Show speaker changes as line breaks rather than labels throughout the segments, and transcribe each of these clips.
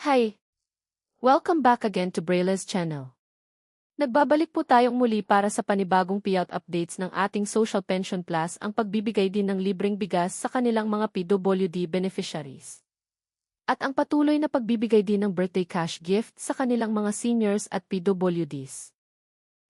Hi! Welcome back again to Braille's channel. Nagbabalik po tayong muli para sa panibagong payout updates ng ating Social Pension Plus ang pagbibigay din ng libreng bigas sa kanilang mga PWD beneficiaries. At ang patuloy na pagbibigay din ng birthday cash gift sa kanilang mga seniors at PWDs.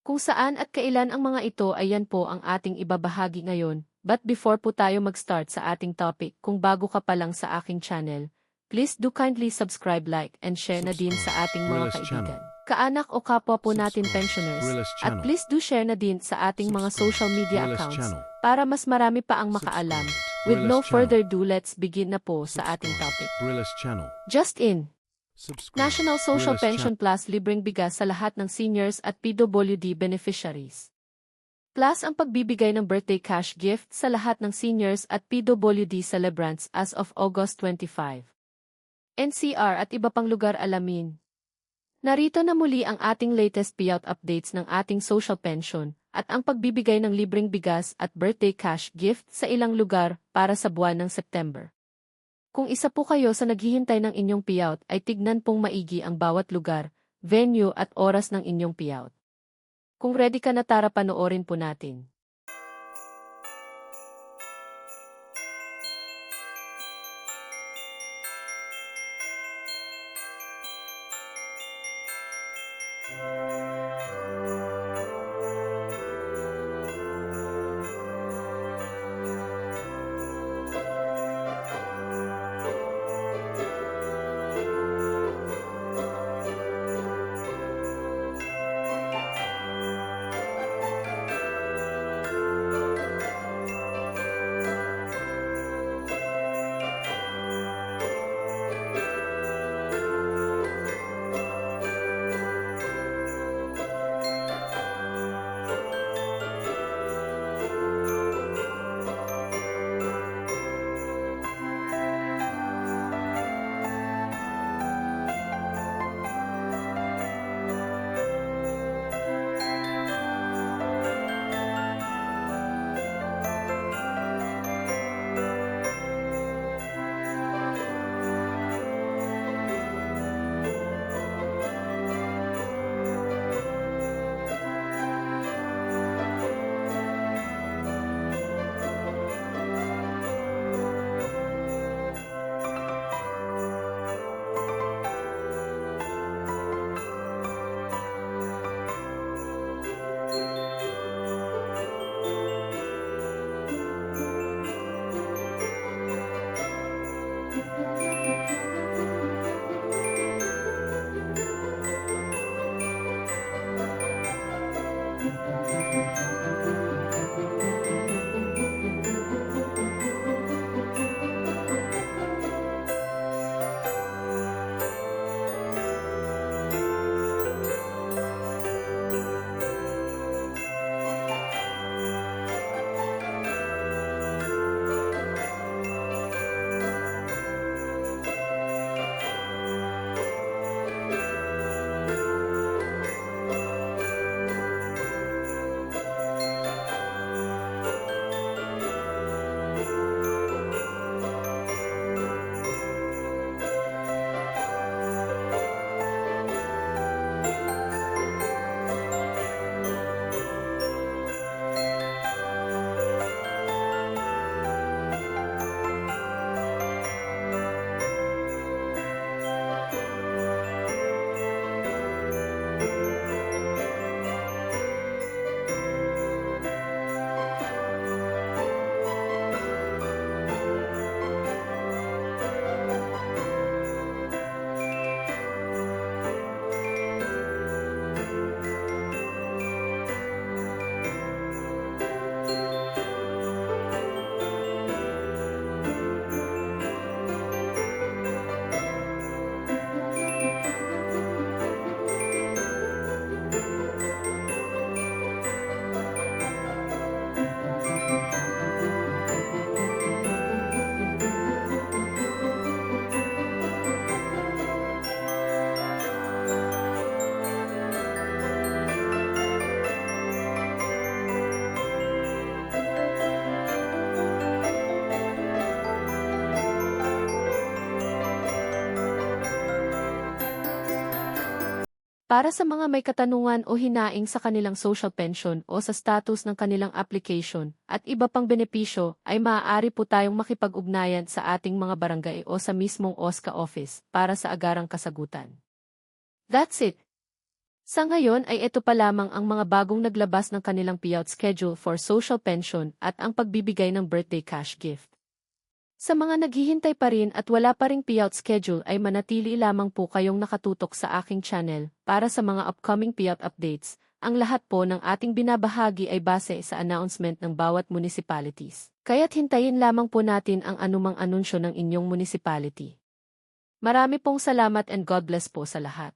Kung saan at kailan ang mga ito ay yan po ang ating ibabahagi ngayon, but before po tayo mag-start sa ating topic, kung bago ka pa lang sa aking channel, please do kindly subscribe, like, and share na din sa ating mga kaibigan, kaanak o kapwa po natin pensioners, at please do share na din sa ating mga social media accounts para mas marami pa ang makaalam. With no further ado, let's begin na po sa ating topic. Just in. National Social Pension Plus libreng bigas sa lahat ng seniors at PWD beneficiaries. Plus ang pagbibigay ng birthday cash gift sa lahat ng seniors at PWD celebrants as of August 25. NCR at iba pang lugar alamin. Narito na muli ang ating latest payout updates ng ating social pension at ang pagbibigay ng libreng bigas at birthday cash gift sa ilang lugar para sa buwan ng September. Kung isa po kayo sa naghihintay ng inyong payout ay tignan pong maigi ang bawat lugar, venue at oras ng inyong payout. Kung ready ka na, tara panoorin po natin. Para sa mga may katanungan o hinaing sa kanilang social pension o sa status ng kanilang application at iba pang benepisyo ay maaari po tayong makipag-ugnayan sa ating mga barangay o sa mismong OSCA office para sa agarang kasagutan. That's it. Sa ngayon ay ito pa lamang ang mga bagong naglabas ng kanilang payout schedule for social pension at ang pagbibigay ng birthday cash gift. Sa mga naghihintay pa rin at wala pa ring payout schedule ay manatili lamang po kayong nakatutok sa aking channel para sa mga upcoming payout updates. Ang lahat po ng ating binabahagi ay base sa announcement ng bawat municipalities. Kaya't hintayin lamang po natin ang anumang anunsyo ng inyong municipality. Marami pong salamat and God bless po sa lahat.